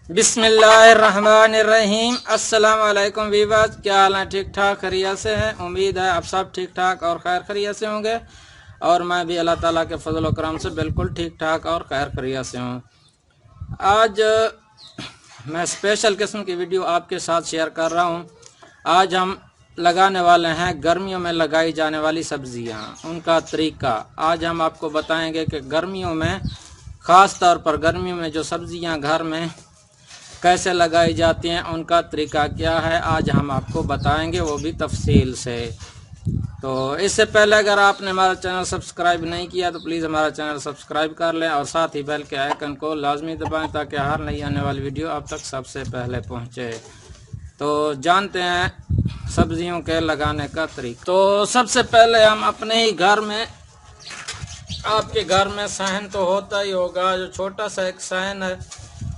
बिस्मिल्लाहिर्रहमानिर्रहीम। अस्सलाम वालेकुम वीवर्स, क्या हाल है? ठीक ठाक खैरियत से हैं? उम्मीद है आप सब ठीक ठाक और खैर खैरियत से होंगे और मैं भी अल्लाह ताला के फजल और करम से बिल्कुल ठीक ठाक और खैर खैरियत से हूँ। आज मैं स्पेशल किस्म की वीडियो आपके साथ शेयर कर रहा हूँ। आज हम लगाने वाले हैं गर्मियों में लगाई जाने वाली सब्जियाँ, उनका तरीका। आज हम आपको बताएंगे कि गर्मियों में, ख़ास तौर पर गर्मियों में जो सब्जियाँ घर में कैसे लगाई जाती हैं, उनका तरीका क्या है, आज हम आपको बताएंगे, वो भी तफसील से। तो इससे पहले अगर आपने हमारा चैनल सब्सक्राइब नहीं किया तो प्लीज़ हमारा चैनल सब्सक्राइब कर लें और साथ ही बेल के आइकन को लाजमी दबाएं ताकि हर नई आने वाली वीडियो आप तक सबसे पहले पहुंचे। तो जानते हैं सब्जियों के लगाने का तरीका। तो सबसे पहले हम अपने ही घर में, आपके घर में सहन तो होता ही होगा, जो छोटा सा एक सहन है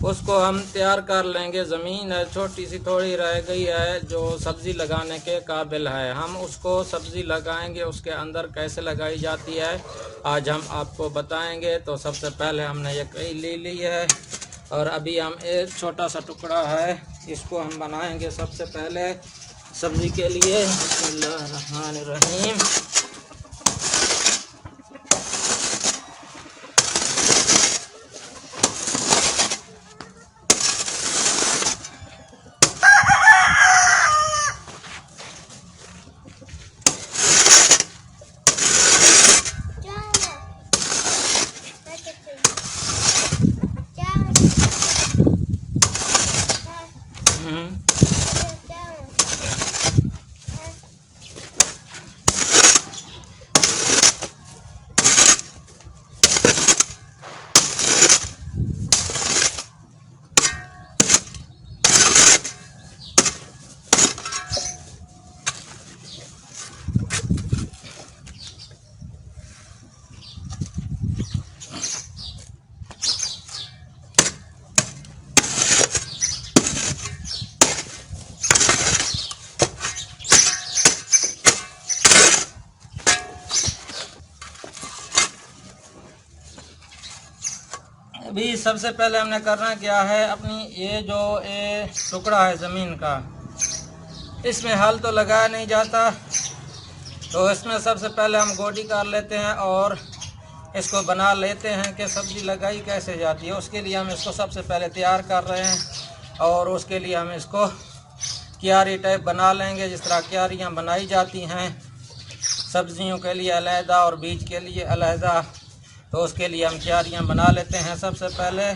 उसको हम तैयार कर लेंगे। ज़मीन है छोटी सी, थोड़ी रह गई है जो सब्ज़ी लगाने के काबिल है, हम उसको सब्ज़ी लगाएंगे। उसके अंदर कैसे लगाई जाती है आज हम आपको बताएंगे। तो सबसे पहले हमने ये कई ले ली है और अभी हम एक छोटा सा टुकड़ा है, इसको हम बनाएंगे सबसे पहले सब्ज़ी के लिए। बिस्मिल्लाहिर्रहमानिर्रहीम। अभी सबसे पहले हमने करना क्या है, अपनी ये जो टुकड़ा है ज़मीन का, इसमें हल तो लगाया नहीं जाता, तो इसमें सबसे पहले हम गोडी कर लेते हैं और इसको बना लेते हैं कि सब्ज़ी लगाई कैसे जाती है। उसके लिए हम इसको सबसे पहले तैयार कर रहे हैं और उसके लिए हम इसको क्यारी टाइप बना लेंगे, जिस तरह क्यारियाँ बनाई जाती हैं सब्जियों के लिए अलहदा और बीज के लिए अलहदा। तो उसके लिए हम क्यारियाँ बना लेते हैं सबसे पहले।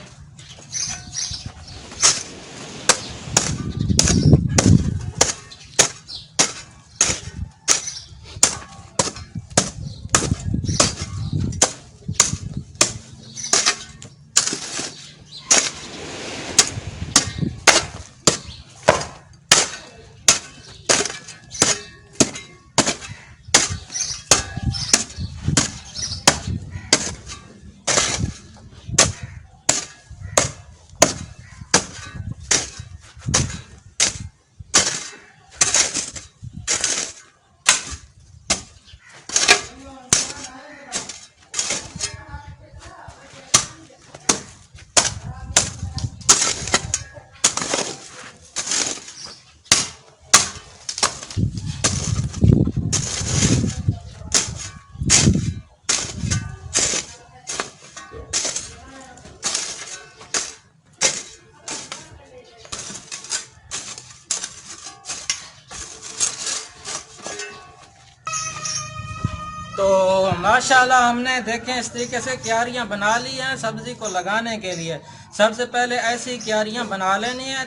तो माशाल्लाह हमने देखें इस तरीके से क्यारियाँ बना ली हैं सब्ज़ी को लगाने के लिए। सबसे पहले ऐसी क्यारियाँ बना लेनी है,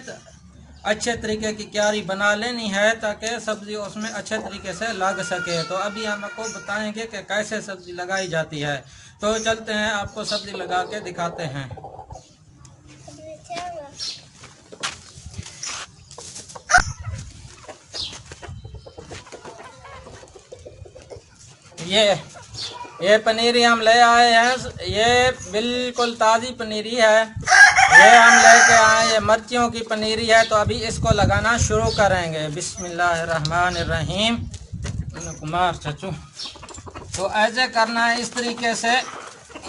अच्छे तरीके की क्यारी बना लेनी है ताकि सब्ज़ी उसमें अच्छे तरीके से लग सके। तो अभी हम आपको बताएंगे कि कैसे सब्ज़ी लगाई जाती है। तो चलते हैं, आपको सब्ज़ी लगा के दिखाते हैं। ये पनीरी हम ले आए हैं, ये बिल्कुल ताज़ी पनीरी है, ये हम लेके आए। ये मिर्चियों की पनीरी है। तो अभी इसको लगाना शुरू करेंगे। बिस्मिल्लाहिर्रहमानिर्रहीम। कुमार चाचू, तो ऐसे करना है, इस तरीके से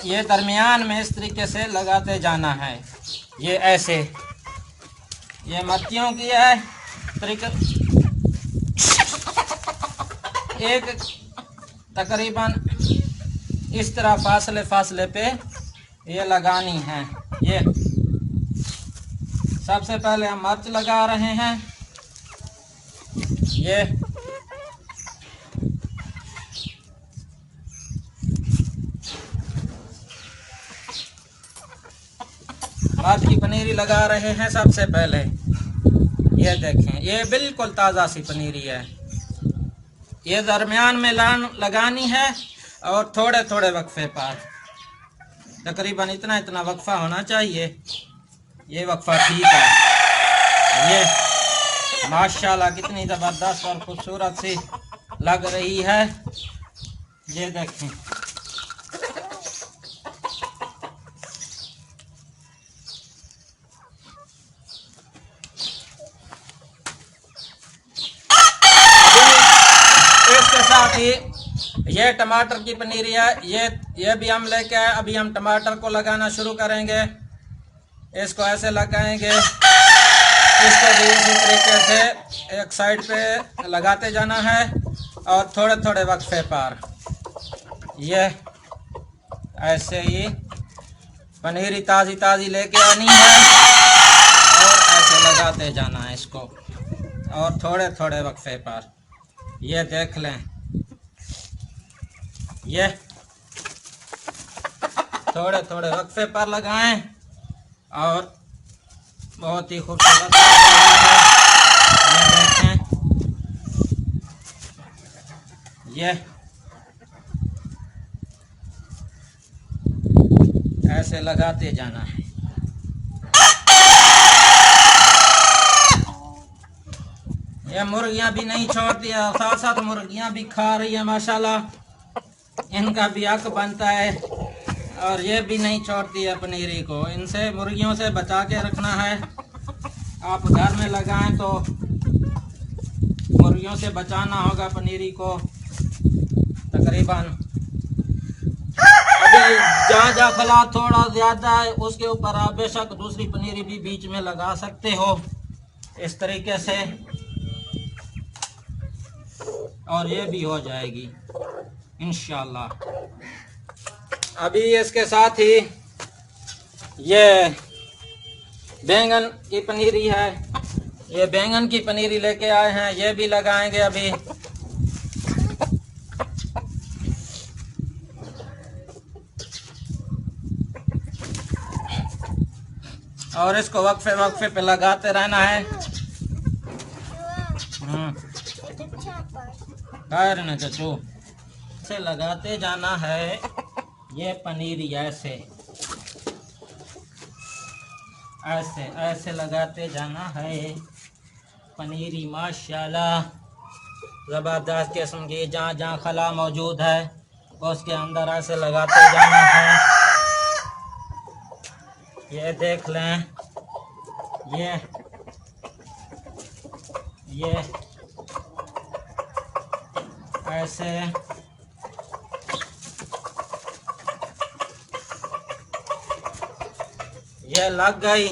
ये दरमियान में इस तरीके से लगाते जाना है। ये ऐसे ये मिर्चियों की है। एक तकरीबन इस तरह फासले फासले पे ये लगानी है। ये सबसे पहले हम मिर्च लगा रहे हैं। ये मिर्च की पनीरी लगा रहे हैं सबसे पहले। ये देखें, ये बिल्कुल ताज़ा सी पनीरी है। ये दरमियान में लगानी है और थोड़े थोड़े वक्फे पर, तकरीबन इतना इतना वक्फा होना चाहिए। ये वक्फा ठीक है। ये माशाल्लाह कितनी ज़बरदस्त और खूबसूरत सी लग रही है। ये देखें, इसके साथ ही ये टमाटर की पनीरी है। ये भी हम लेके आए। अभी हम टमाटर को लगाना शुरू करेंगे। इसको ऐसे लगाएंगे, इसको भी इसी तरीके से एक साइड पे लगाते जाना है और थोड़े थोड़े वक्फे पर ये ऐसे ही पनीरी ताज़ी ताज़ी लेके आनी है और ऐसे लगाते जाना है इसको और थोड़े थोड़े वक्फे पर। ये देख लें, ये थोड़े थोड़े वक्फे पर लगाएं और बहुत ही खूबसूरत ये देखें। ये ऐसे लगाते जाना है। ये मुर्गियां भी नहीं छोड़ती है, साथ साथ मुर्गियां भी खा रही है माशाल्लाह। इनका भी हक बनता है और ये भी नहीं छोड़ती है पनीरी को। इनसे मुर्गियों से बचा के रखना है। आप घर में लगाएं तो मुर्गियों से बचाना होगा पनीरी को। तकरीबन अभी जहाँ जहाँ खला थोड़ा ज़्यादा है उसके ऊपर आप बेशक दूसरी पनीरी भी बीच में लगा सकते हो इस तरीके से, और ये भी हो जाएगी इंशाल्लाह। अभी इसके साथ ही ये बैंगन की पनीरी है। ये बैंगन की पनीरी लेके आए हैं, ये भी लगाएंगे अभी। और इसको वक्फे वक्फे पे लगाते रहना है। न चचू से लगाते जाना है। ये पनीरी ऐसे ऐसे ऐसे लगाते जाना है। पनीरी माशाल्लाह ज़बरदस्त किस्म की, जहाँ जहाँ खला मौजूद है उसके अंदर ऐसे लगाते जाना है। ये देख लें, ये ऐसे ये लग गई।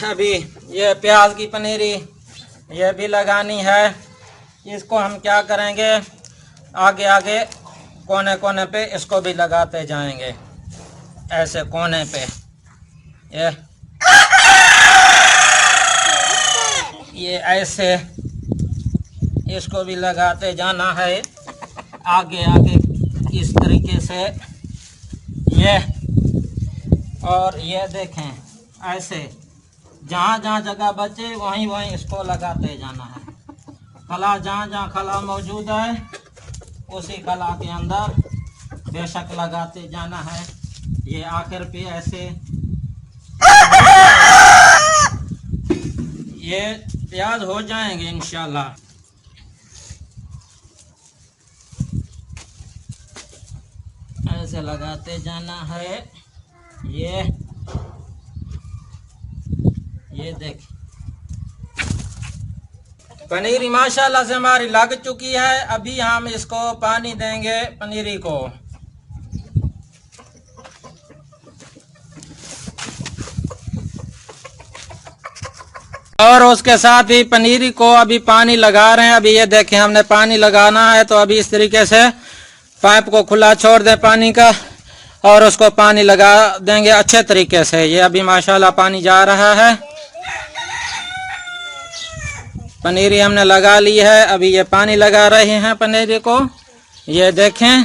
अभी ये प्याज की पनीरी ये भी लगानी है। इसको हम क्या करेंगे, आगे आगे कोने कोने पे इसको भी लगाते जाएंगे, ऐसे कोने पे। ये ऐसे इसको भी लगाते जाना है आगे आगे इस तरीके से। ये और ये देखें, ऐसे जहाँ जहाँ जगह बचे वहीं वहीं इसको लगाते जाना है। खला जहाँ जहाँ खला मौजूद है उसी खला के अंदर बेशक लगाते जाना है। ये आखिर पे ऐसे ये प्याज हो जाएंगे इंशाल्लाह। ऐसे लगाते जाना है। ये देख, पनीरी माशाल्लाह से हमारी लग चुकी है। अभी हम इसको पानी देंगे पनीरी को। और उसके साथ ही पनीर को अभी पानी लगा रहे हैं। अभी ये देखें, हमने पानी लगाना है, तो अभी इस तरीके से पाइप को खुला छोड़ दें पानी का और उसको पानी लगा देंगे अच्छे तरीके से। ये अभी माशाल्लाह पानी जा रहा है। पनीरी हमने लगा ली है, अभी ये पानी लगा रहे हैं पनीरी को। ये देखें,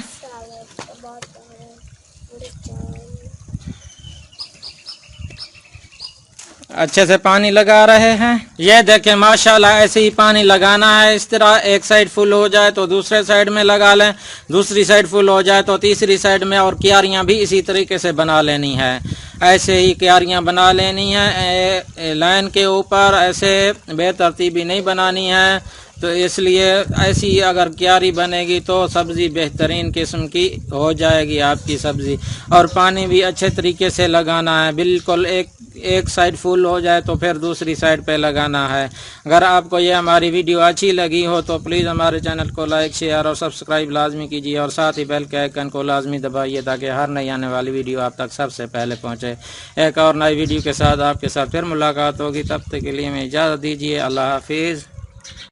अच्छे से पानी लगा रहे हैं। ये देखें माशाल्लाह, ऐसे ही पानी लगाना है। इस तरह एक साइड फुल हो जाए तो दूसरे साइड में लगा लें, दूसरी साइड फुल हो जाए तो तीसरी साइड में, और क्यारियां भी इसी तरीके से बना लेनी है। ऐसे ही क्यारियां बना लेनी है लाइन के ऊपर, ऐसे बेतरतीबी नहीं बनानी है। तो इसलिए ऐसी अगर क्यारी बनेगी तो सब्ज़ी बेहतरीन किस्म की हो जाएगी आपकी सब्ज़ी। और पानी भी अच्छे तरीके से लगाना है, बिल्कुल एक साइड फुल हो जाए तो फिर दूसरी साइड पे लगाना है। अगर आपको ये हमारी वीडियो अच्छी लगी हो तो प्लीज़ हमारे चैनल को लाइक, शेयर और सब्सक्राइब लाजमी कीजिए, और साथ ही बेल के आइकन को लाजमी दबाइए ताकि हर नई आने वाली वीडियो आप तक सबसे पहले पहुँचे। एक और नई वीडियो के साथ आपके साथ फिर मुलाकात होगी, तब तक के लिए मैं इजाज़त दीजिए। अल्लाह हाफिज़।